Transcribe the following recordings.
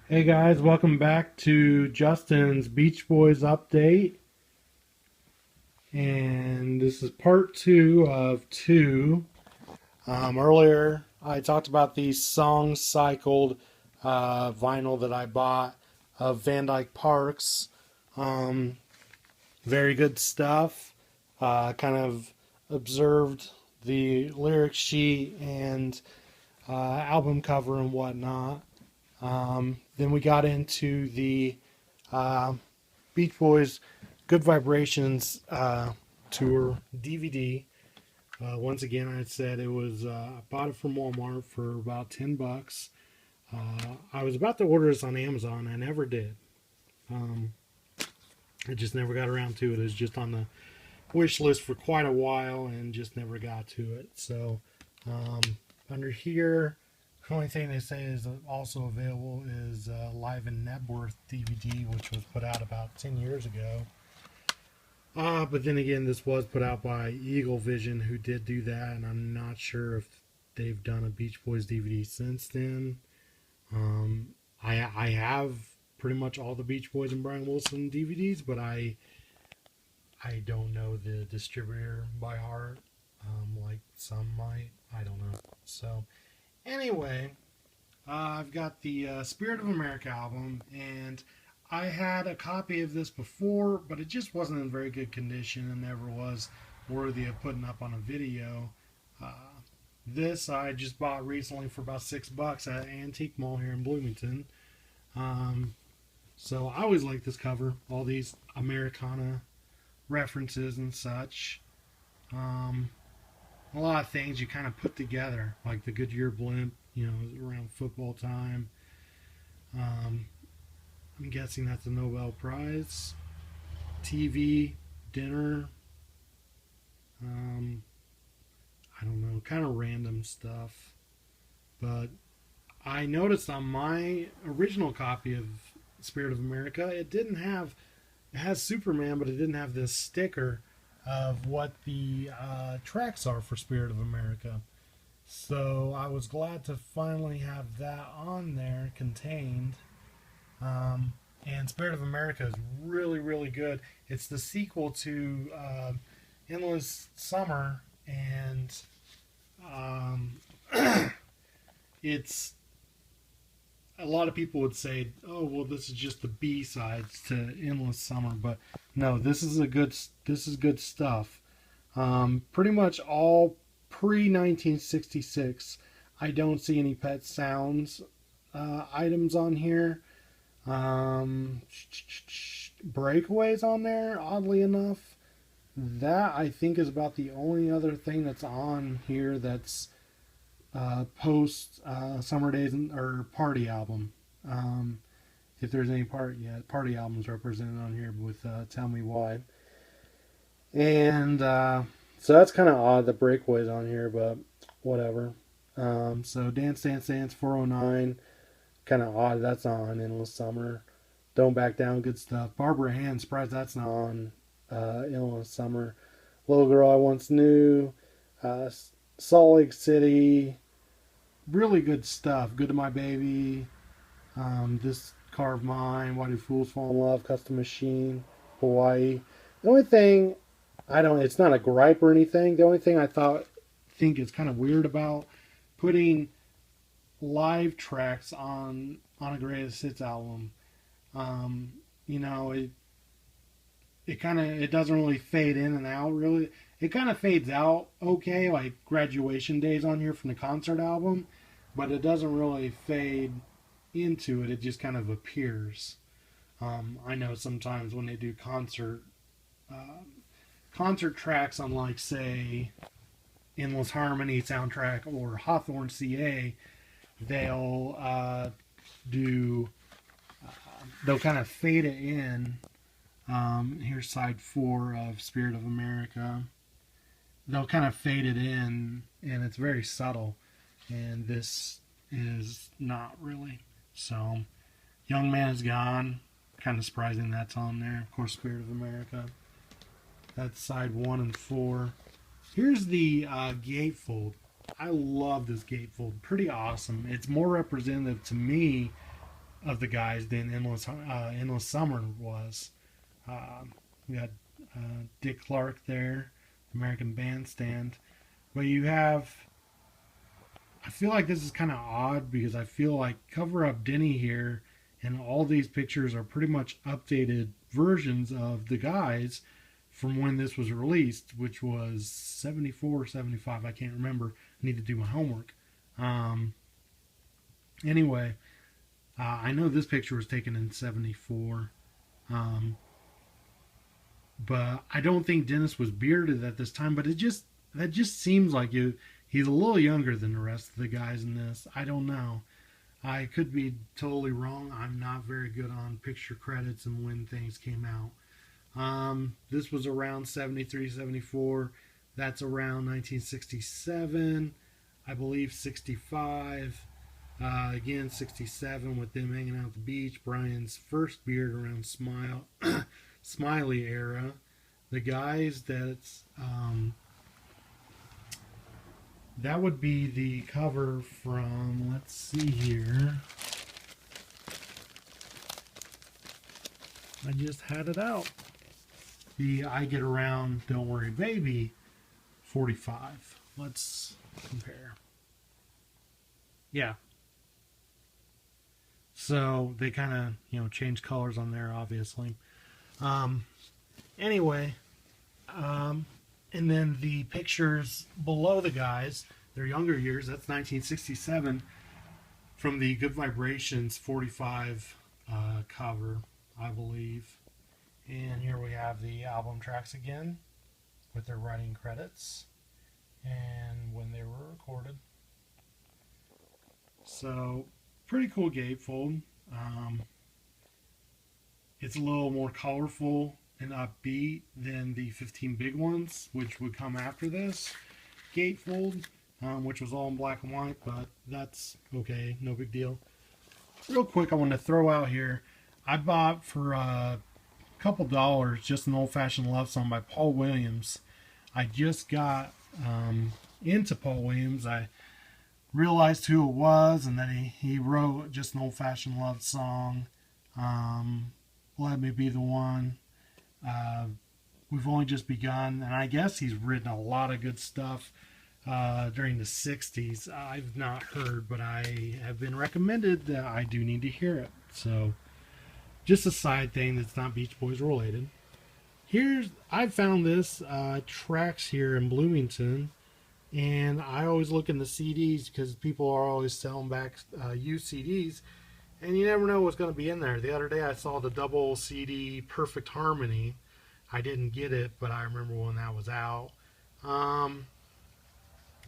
Hey guys, welcome back to Justin's Beach Boys update. And this is part two of two. Earlier, I talked about the song cycled vinyl that I bought of Van Dyke Parks. Um, Very good stuff. Kind of observed the lyric sheet and album cover and whatnot. Then we got into the uh, Beach Boys Good Vibrations tour DVD. Once again, I said it was, I bought it from Walmart for about $10. I was about to order this on Amazon. I never did. Um, I just never got around to it. It was just on the wish list for quite a while and just never got to it. So, um, under here, the only thing they say is also available is Live in Nebworth DVD, which was put out about 10 years ago. But then again, this was put out by Eagle Vision, who did do that, and I'm not sure if they've done a Beach Boys DVD since then. I have pretty much all the Beach Boys and Brian Wilson DVDs, but I don't know the distributor by heart, like some might. I don't know. So anyway, I've got the Spirit of America album, and I had a copy of this before, but it just wasn't in very good condition and never was worthy of putting up on a video. Uh, this I just bought recently for about $6 at Antique Mall here in Bloomington. Um, so I always like this cover, all these Americana references and such. Um, a lot of things you kind of put together, like the Goodyear blimp, around football time. Um, I'm guessing that's a Nobel Prize. TV, dinner. Um, I don't know, kind of random stuff. But I noticed on my original copy of Spirit of America, it has Superman, but it didn't have this sticker of what the tracks are for Spirit of America. So I was glad to finally have that on there contained. And Spirit of America is really, really good. It's the sequel to Endless Summer, and um, it's a lot of people would say, "Oh, well, this is just the B sides to Endless Summer," but no, this is good stuff. Pretty much all pre 1966. I don't see any Pet Sounds items on here. Breakaways on there, oddly enough. That I think is about the only other thing that's on here that's post Summer Days or Party album. If there's any party albums represented on here with Tell Me Why. And so that's kind of odd, the Breakaways on here, but whatever. So Dance Dance Dance 409, kind of odd that's not on Endless Summer. Don't Back Down, good stuff. Barbara Ann, surprised that's not on Endless Summer. Little Girl I Once Knew, uh, Salt Lake City, really good stuff. Good to My Baby, This Car of Mine, Why Do Fools Fall in Love, Custom Machine, Hawaii. The only thing it's not a gripe or anything. The only thing think is kind of weird about putting live tracks on a greatest hits album. Um, you know, it doesn't really fade in and out really. It kind of fades out okay, like Graduation Days on here from the concert album, but it doesn't really fade into it. It just kind of appears. I know sometimes when they do concert tracks on, like, say, Endless Harmony soundtrack or Hawthorne CA, they'll do they'll kind of fade it in. Here's side 4 of Spirit of America. They'll kind of fade it in, and it's very subtle. And this is not really. So, Young Man Is Gone. Kind of surprising that's on there. Of course, Spirit of America. That's side 1 and 4. Here's the gatefold. I love this gatefold. Pretty awesome. It's more representative to me of the guys than Endless Summer was. We had Dick Clark there, American Bandstand. But you have, I feel like this is kind of odd because I feel like Cover Up Denny here and all these pictures are pretty much updated versions of the guys from when this was released, which was 74 or 75. I can't remember. I need to do my homework. Anyway, I know this picture was taken in 74. But I don't think Dennis was bearded at this time, but that just seems like he's a little younger than the rest of the guys in this. I don't know. I could be totally wrong. I'm not very good on picture credits and when things came out. This was around 73, 74. That's around 1967. I believe 65. Again, 67 with them hanging out at the beach. Brian's first beard around Smiley era. The guys that would be the cover from, let's see here. I just had it out. The I Get Around, Don't Worry Baby 45. Let's compare. Yeah. So they kind of, change colors on there, obviously. Anyway, and then the pictures below the guys, their younger years, that's 1967 from the Good Vibrations 45 cover, I believe. And here we have the album tracks again with their writing credits and when they were recorded. So, pretty cool gatefold. It's a little more colorful and upbeat than the 15 Big Ones, which would come after this gatefold, which was all in black and white, but that's okay, no big deal. Real quick, I want to throw out here, I bought for a couple dollars just an old-fashioned love song by Paul Williams. I just got into Paul Williams. I realized who it was and that he wrote just an old-fashioned love song. Let Me Be the One. We've Only Just Begun, and I guess he's written a lot of good stuff during the 60s. I've not heard, but I have been recommended that I do need to hear it. So, just a side thing that's not Beach Boys related. I found this tracks here in Bloomington, and I always look in the CDs because people are always selling back used CDs, and you never know what's going to be in there. The other day I saw the double CD Perfect Harmony. I didn't get it, but I remember when that was out.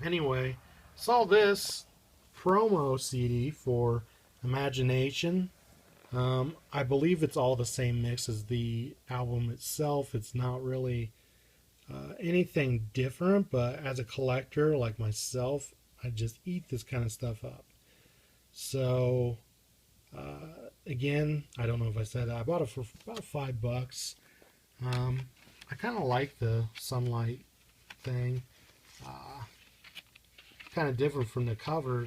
Anyway, saw this promo CD for Imagination. I believe it's all the same mix as the album itself. It's not really anything different, but as a collector like myself, I just eat this kind of stuff up. So, again, I don't know if I said that. I bought it for about $5. I kind of like the sunlight thing. Kind of different from the cover.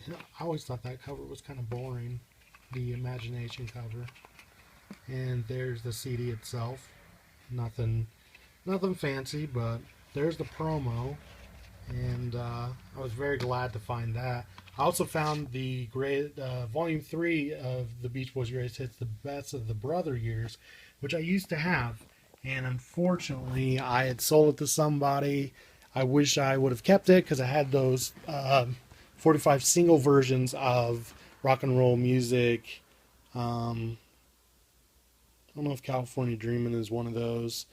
I always thought that cover was kind of boring. The Imagination cover. And there's the CD itself. Nothing fancy, but there's the promo. And I was very glad to find that. I also found the Volume 3 of the Beach Boys Greatest Hits, the Best of the Brother Years, which I used to have. And unfortunately, I had sold it to somebody. I wish I would have kept it because I had those 45 single versions of rock and roll music. I don't know if California Dreamin' is one of those.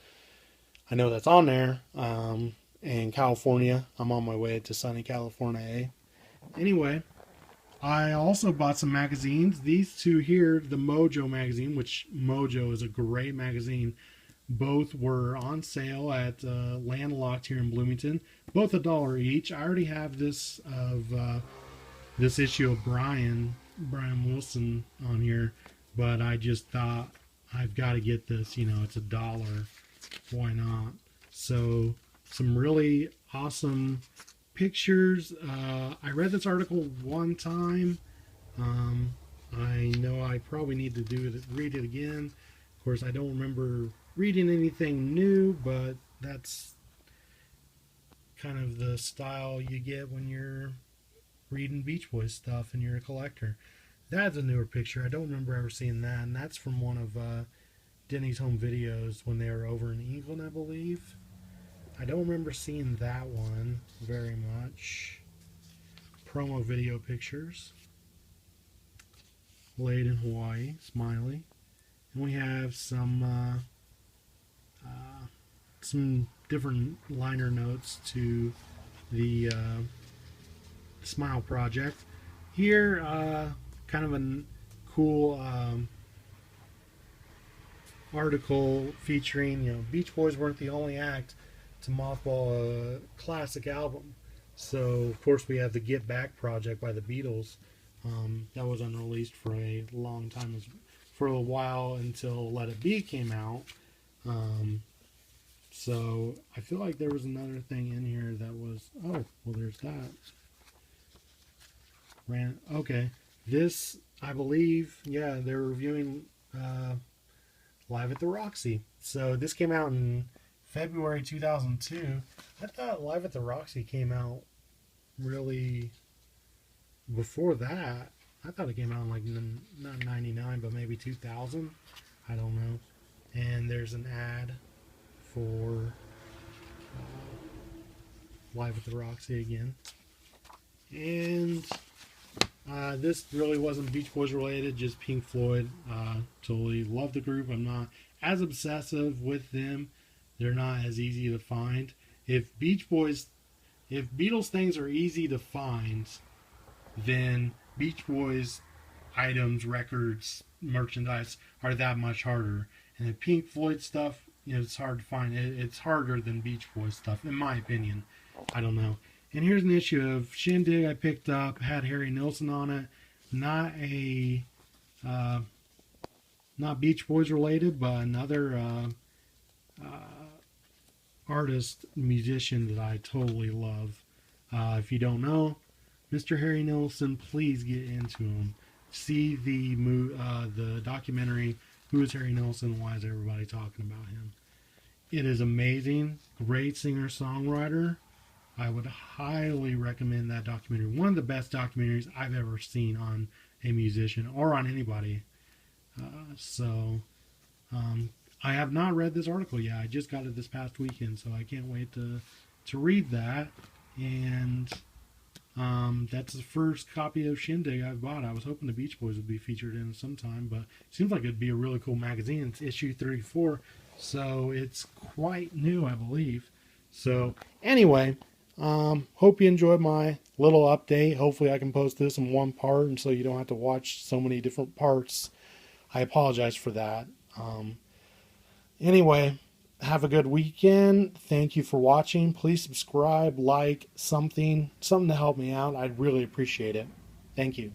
I know that's on there. And California, I'm on my way to sunny California. Anyway, I also bought some magazines. These two here, the Mojo magazine, which Mojo is a great magazine. Both were on sale at Landlocked here in Bloomington. Both $1 each. I already have this issue of Brian Wilson on here, but I just thought I've got to get this. It's $1. Why not? So some really awesome pictures. I read this article one time. I know I I probably need to read it again. Of course, I don't remember reading anything new, but that's kind of the style you get when you're reading Beach Boys stuff and you're a collector. That's a newer picture. I don't remember ever seeing that, and that's from one of Denny's home videos when they were over in England, I believe. I don't remember seeing that one very much. Promo video pictures. Laid in Hawaii, Smiley. And we have some different liner notes to the Smile project. Here, kind of a cool article featuring, Beach Boys weren't the only act to mothball a classic album. So, of course, we have the Get Back project by the Beatles. That was unreleased for a long time, for a while until Let It Be came out. So, I feel like there was another thing in here that was, oh, well, there's that. Okay. This, I believe, yeah, they're reviewing Live at the Roxy. So, this came out in February 2002. I thought Live at the Roxy came out really before that. I thought it came out in like not 99, but maybe 2000. I don't know. And there's an ad for Live at the Roxy again. And this really wasn't Beach Boys related, just Pink Floyd. Totally love the group. I'm not as obsessive with them. They're not as easy to find. If Beatles things are easy to find, then Beach Boys items, records, merchandise are that much harder. And the Pink Floyd stuff, it's hard to find. It's harder than Beach Boys stuff, in my opinion. I don't know. And here's an issue of Shindig I picked up. Had Harry Nilsson on it. Not Beach Boys related, but another artist, musician that I totally love. If you don't know Mr. Harry Nilsson, please get into him. See the documentary, Who is Harry Nilsson? Why is everybody talking about him? It is amazing. Great singer-songwriter. I would highly recommend that documentary. One of the best documentaries I've ever seen on a musician or on anybody. I have not read this article yet. I just got it this past weekend, so I can't wait to read that. And that's the first copy of Shindig I've bought. I was hoping the Beach Boys would be featured in sometime, but it seems like it'd be a really cool magazine. It's issue 34, so it's quite new, I believe. So anyway, hope you enjoyed my little update. Hopefully I can post this in one part, and so you don't have to watch so many different parts. I apologize for that. Anyway, have a good weekend. Thank you for watching. Please subscribe, like, something to help me out. I'd really appreciate it. Thank you.